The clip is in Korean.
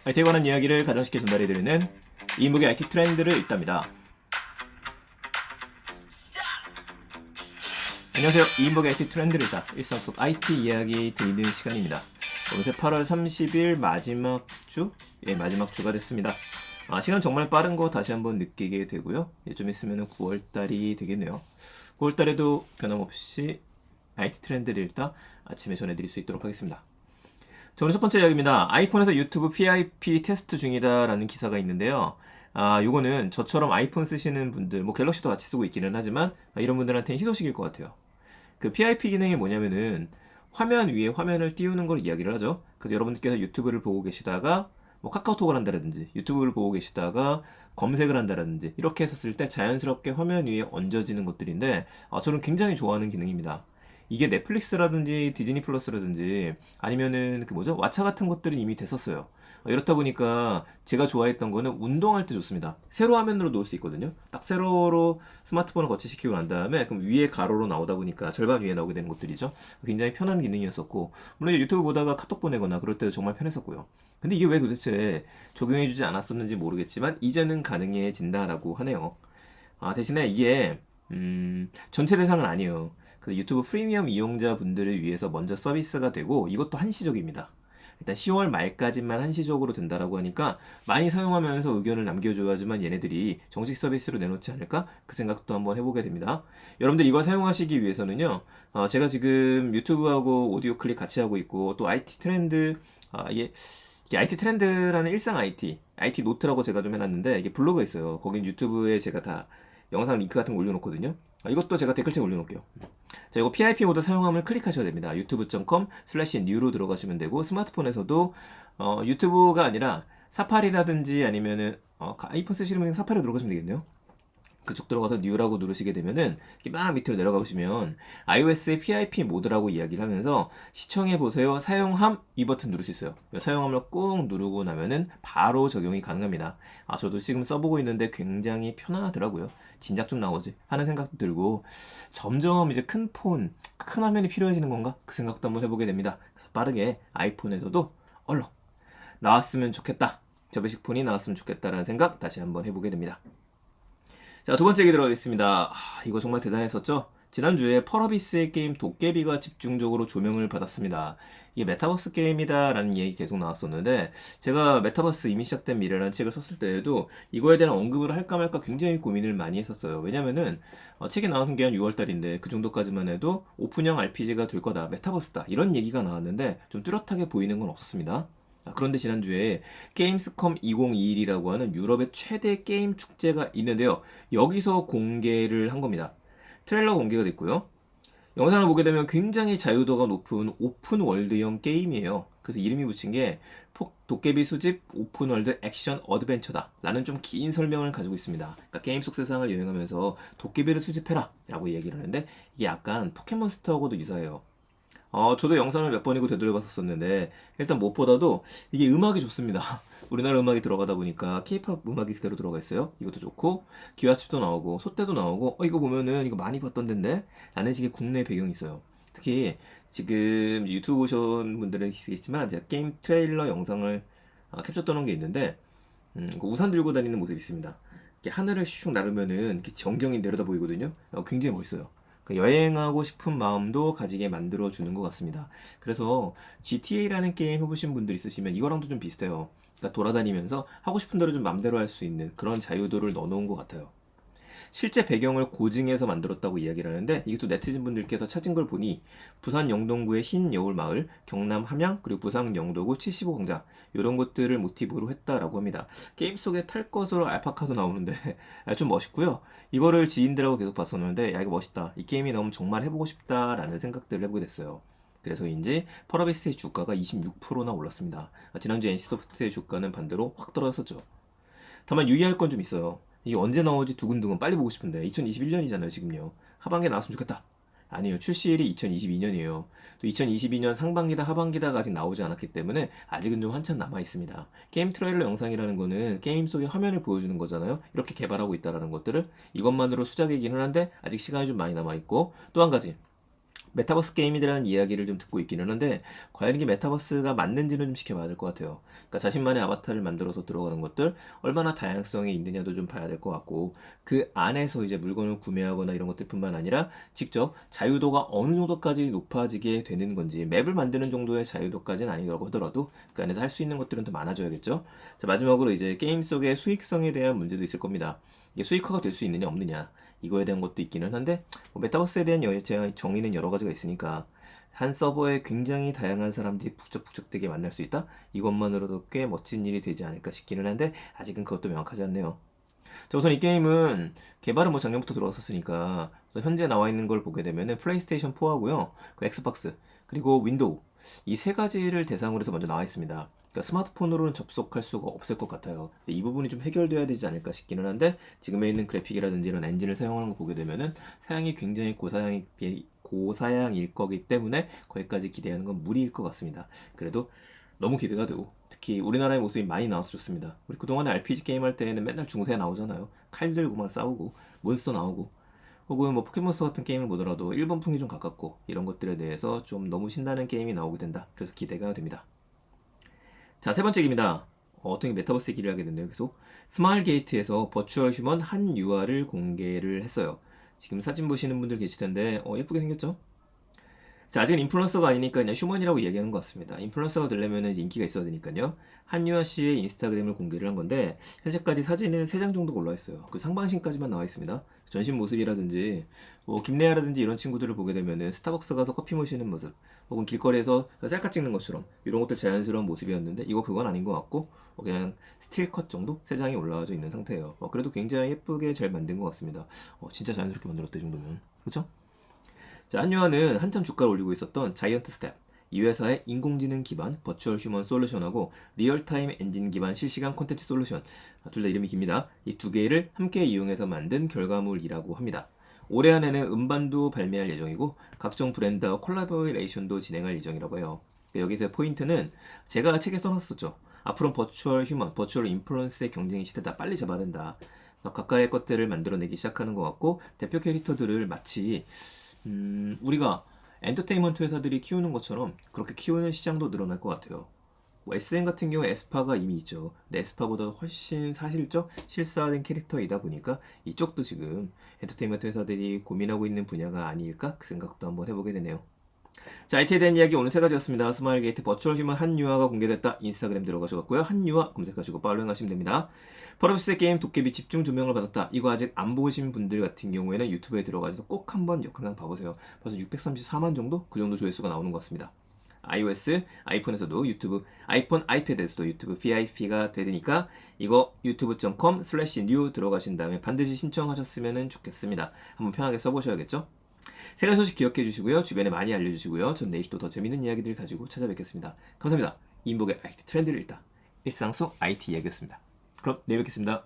IT에 관한 이야기를 가장 쉽게 전달해드리는 이인복의 IT 트렌드를 읽답니다. 안녕하세요. 이인복의 IT 트렌드를 읽다. 일상 속 IT 이야기 드리는 시간입니다. 어느새 8월 30일 마지막 주? 마지막 주가 됐습니다. 시간 정말 빠른 거 다시 한번 느끼게 되고요. 좀 있으면 9월달이 되겠네요. 9월달에도 변함없이 IT 트렌드를 읽다 아침에 전해드릴 수 있도록 하겠습니다. 자, 오늘 첫 번째 이야기입니다. 아이폰에서 유튜브 PIP 테스트 중이다라는 기사가 있는데요. 요거는 저처럼 아이폰 쓰시는 분들, 갤럭시도 같이 쓰고 있기는 하지만 이런 분들한테는 희소식일 것 같아요. 그 PIP 기능이 뭐냐면은 화면 위에 화면을 띄우는 걸 이야기를 하죠. 그래서 여러분들께서 유튜브를 보고 계시다가 카카오톡을 한다라든지 유튜브를 보고 계시다가 검색을 한다라든지 이렇게 했었을 때 자연스럽게 화면 위에 얹어지는 것들인데 저는 굉장히 좋아하는 기능입니다. 이게 넷플릭스라든지 디즈니 플러스라든지 아니면은 왓챠 같은 것들은 이미 됐었어요. 이렇다 보니까 제가 좋아했던 거는 운동할 때 좋습니다. 세로 화면으로 놓을 수 있거든요. 딱 세로로 스마트폰을 거치시키고 난 다음에 그럼 위에 가로로 나오다 보니까 절반 위에 나오게 되는 것들이죠. 굉장히 편한 기능이었었고, 물론 유튜브 보다가 카톡 보내거나 그럴 때도 정말 편했었고요. 근데 이게 왜 도대체 적용해주지 않았었는지 모르겠지만 이제는 가능해진다라고 하네요. 대신에 이게 전체 대상은 아니에요. 그 유튜브 프리미엄 이용자분들을 위해서 먼저 서비스가 되고 이것도 한시적입니다. 일단 10월 말까지만 한시적으로 된다라고 하니까 많이 사용하면서 의견을 남겨줘야지만 얘네들이 정식 서비스로 내놓지 않을까? 그 생각도 한번 해보게 됩니다. 여러분들 이걸 사용하시기 위해서는요, 제가 지금 유튜브하고 오디오 클립 같이 하고 있고 또 IT 트렌드, 이게 IT 트렌드라는 일상 IT 노트라고 제가 좀 해놨는데 이게 블로그가 있어요. 거긴 유튜브에 제가 다 영상 링크 같은 거 올려놓거든요. 이것도 제가 댓글창에 올려놓을게요. 자, 이거 PIP 모드 사용하면 클릭하셔야 됩니다. youtube.com/new로 들어가시면 되고, 스마트폰에서도 유튜브가 아니라 사파리라든지 아니면은 아이폰 쓰시는 분이 사파리로 들어가시면 되겠네요. 그쪽 들어가서 뉴라고 누르시게 되면은 이렇게 막 밑으로 내려가 보시면 iOS의 PIP 모드라고 이야기를 하면서 시청해 보세요, 사용함 이 버튼 누를 수 있어요. 사용함을 꾹 누르고 나면은 바로 적용이 가능합니다. 저도 지금 써보고 있는데 굉장히 편하더라고요. 진작 좀 나오지 하는 생각도 들고, 점점 이제 큰 화면이 필요해지는 건가? 그 생각도 한번 해보게 됩니다. 그래서 빠르게 아이폰에서도 얼른 나왔으면 좋겠다, 저배식 폰이 나왔으면 좋겠다라는 생각 다시 한번 해보게 됩니다. 자, 두 번째 얘기 들어가겠습니다. 이거 정말 대단했었죠? 지난주에 펄어비스의 게임 도깨비가 집중적으로 조명을 받았습니다. 이게 메타버스 게임이다 라는 얘기 계속 나왔었는데, 제가 메타버스 이미 시작된 미래라는 책을 썼을 때에도 이거에 대한 언급을 할까 말까 굉장히 고민을 많이 했었어요. 왜냐면은 책이 나온 게 한 6월달인데 그 정도까지만 해도 오픈형 RPG가 될 거다, 메타버스다 이런 얘기가 나왔는데 좀 뚜렷하게 보이는 건 없었습니다. 그런데 지난주에 게임스컴 2021이라고 하는 유럽의 최대 게임 축제가 있는데요. 여기서 공개를 한 겁니다. 트레일러 공개가 됐고요. 영상을 보게 되면 굉장히 자유도가 높은 오픈월드형 게임이에요. 그래서 이름이 붙인 게 도깨비 수집 오픈월드 액션 어드벤처다 라는 좀 긴 설명을 가지고 있습니다. 그러니까 게임 속 세상을 여행하면서 도깨비를 수집해라 라고 얘기를 하는데, 이게 약간 포켓몬스터하고도 유사해요. 저도 영상을 몇 번이고 되돌려 봤었는데, 일단 무엇보다도 이게 음악이 좋습니다. 우리나라 음악이 들어가다 보니까 케이팝 음악이 그대로 들어가 있어요. 이것도 좋고, 기와집도 나오고, 소떼도 나오고, 이거 보면은 이거 많이 봤던 데인데? 라는 식의 국내 배경이 있어요. 특히 지금 유튜브 보신 분들은 있겠지만 제가 게임 트레일러 영상을 캡처 떠놓은 게 있는데, 그 우산 들고 다니는 모습이 있습니다. 이렇게 하늘을 슉 나르면은 이렇게 전경이 내려다 보이거든요. 굉장히 멋있어요. 여행하고 싶은 마음도 가지게 만들어주는 것 같습니다. 그래서 GTA라는 게임 해보신 분들 있으시면 이거랑도 좀 비슷해요. 그러니까 돌아다니면서 하고 싶은 대로 좀 맘대로 할 수 있는 그런 자유도를 넣어놓은 것 같아요. 실제 배경을 고증해서 만들었다고 이야기를 하는데, 이게 또 네티즌 분들께서 찾은 걸 보니 부산 영동구의 흰여울 마을, 경남 함양, 그리고 부산 영도구 75광장 이런 것들을 모티브로 했다라고 합니다. 게임 속에 탈 것으로 알파카도 나오는데 좀 멋있고요. 이거를 지인들하고 계속 봤었는데, 야 이거 멋있다, 이 게임이 나오면 정말 해보고 싶다라는 생각들을 해보게 됐어요. 그래서인지 펄어비스의 주가가 26%나 올랐습니다. 지난주 NC소프트의 주가는 반대로 확 떨어졌었죠. 다만 유의할 건 좀 있어요. 이게 언제 나오지 두근두근 빨리 보고 싶은데 2021년이잖아요 지금요. 하반기에 나왔으면 좋겠다. 아니요, 출시일이 2022년이에요. 또 2022년 상반기다 하반기다가 아직 나오지 않았기 때문에 아직은 좀 한참 남아 있습니다. 게임 트레일러 영상이라는 거는 게임 속의 화면을 보여주는 거잖아요. 이렇게 개발하고 있다라는 것들을, 이것만으로 수작이기는 한데 아직 시간이 좀 많이 남아 있고, 또 한 가지 메타버스 게임에 대한 이야기를 좀 듣고 있기는 한데 과연 이게 메타버스가 맞는지는 좀 지켜봐야 될 것 같아요. 그러니까 자신만의 아바타를 만들어서 들어가는 것들 얼마나 다양성이 있느냐도 좀 봐야 될 것 같고 그 안에서 이제 물건을 구매하거나 이런 것들뿐만 아니라 직접 자유도가 어느 정도까지 높아지게 되는 건지 맵을 만드는 정도의 자유도까지는 아니라고 하더라도 그 안에서 할 수 있는 것들은 더 많아져야겠죠. 자, 마지막으로 이제 게임 속의 수익성에 대한 문제도 있을 겁니다. 이게 수익화가 될 수 있느냐 없느냐 이거에 대한 것도 있기는 한데 뭐 메타버스에 대한 정의는 여러 가지가 있으니까 한 서버에 굉장히 다양한 사람들이 북적북적되게 만날 수 있다? 이것만으로도 꽤 멋진 일이 되지 않을까 싶기는 한데 아직은 그것도 명확하지 않네요. 자, 우선 이 게임은 개발은 뭐 작년부터 들어갔었으니까 현재 나와 있는 걸 보게 되면은 플레이스테이션 4하고요, 그 엑스박스 그리고 윈도우 이 세 가지를 대상으로 해서 먼저 나와 있습니다. 그러니까 스마트폰으로는 접속할 수가 없을 것 같아요. 이 부분이 좀 해결돼야 되지 않을까 싶기는 한데 지금에 있는 그래픽이라든지 이런 엔진을 사용하는 거 보게 되면은 사양이 굉장히 고사양일 거기 때문에 거기까지 기대하는 건 무리일 것 같습니다. 그래도 너무 기대가 되고 특히 우리나라의 모습이 많이 나와서 좋습니다. 우리 그동안에 RPG 게임 할 때는 맨날 중세 나오잖아요. 칼 들고 막 싸우고 몬스터 나오고 혹은 뭐 포켓몬스터 같은 게임을 보더라도 일본풍이 좀 가깝고 이런 것들에 대해서 좀 너무 신나는 게임이 나오게 된다. 그래서 기대가 됩니다. 자, 세 번째 얘기입니다. 어떤 메타버스 얘기를 하게 됐네요. 계속 스마일 게이트에서 버추얼 휴먼 한 유아를 공개를 했어요. 지금 사진 보시는 분들 계실 텐데 예쁘게 생겼죠? 자, 아직은 인플루언서가 아니니까 그냥 휴먼이라고 얘기하는 것 같습니다. 인플루언서가 되려면 인기가 있어야 되니까요. 한유아 씨의 인스타그램을 공개를 한 건데 현재까지 사진은 3장 정도가 올라와 있어요. 그 상반신까지만 나와 있습니다. 전신 모습이라든지 뭐 김래아라든지 이런 친구들을 보게 되면은 스타벅스 가서 커피 마시는 모습 혹은 길거리에서 셀카 찍는 것처럼 이런 것들 자연스러운 모습이었는데 이거 그건 아닌 것 같고 그냥 스틸컷 정도 3장이 올라와져 있는 상태예요. 그래도 굉장히 예쁘게 잘 만든 것 같습니다. 진짜 자연스럽게 만들었다 이 정도면. 그렇죠? 자, 한유아는 한참 주가를 올리고 있었던 자이언트 스텝, 이 회사의 인공지능 기반 버추얼 휴먼 솔루션하고 리얼타임 엔진 기반 실시간 콘텐츠 솔루션, 둘 다 이름이 깁니다. 이 두 개를 함께 이용해서 만든 결과물이라고 합니다. 올해 안에는 음반도 발매할 예정이고 각종 브랜드와 콜라보레이션도 진행할 예정이라고 해요. 여기서 포인트는 제가 책에 써놨었죠. 앞으로는 버추얼 휴먼, 버추얼 인플루언스의 경쟁의 시대다. 빨리 잡아야 된다. 가까이의 것들을 만들어내기 시작하는 것 같고 대표 캐릭터들을 마치 우리가 엔터테인먼트 회사들이 키우는 것처럼 그렇게 키우는 시장도 늘어날 것 같아요. 뭐 SM 같은 경우 에스파가 이미 있죠. 근데 에스파보다 훨씬 사실적, 실사화된 캐릭터이다 보니까 이쪽도 지금 엔터테인먼트 회사들이 고민하고 있는 분야가 아닐까? 그 생각도 한번 해보게 되네요. 자, IT에 대한 이야기 오늘 세 가지였습니다. 스마일 게이트 버추얼 휴먼 한유아가 공개됐다. 인스타그램 들어가셔갖고요. 한유아 검색하시고 팔로잉 하시면 됩니다. 펄업스의 게임 도깨비 집중 조명을 받았다. 이거 아직 안 보신 분들 같은 경우에는 유튜브에 들어가셔서 꼭 한번 영상 봐보세요. 벌써 634만 정도? 그 정도 조회수가 나오는 것 같습니다. iOS, 아이폰에서도 유튜브, 아이폰, 아이패드에서도 유튜브 VIP가 되니까 이거 유튜브.com/new 들어가신 다음에 반드시 신청하셨으면 좋겠습니다. 한번 편하게 써보셔야겠죠? 세 가지 소식 기억해 주시고요. 주변에 많이 알려주시고요. 전 내일 또 더 재밌는 이야기들 가지고 찾아뵙겠습니다. 감사합니다. 인복의 IT 트렌드를 읽다. 일상 속 IT 이야기였습니다. 그럼 내일 뵙겠습니다.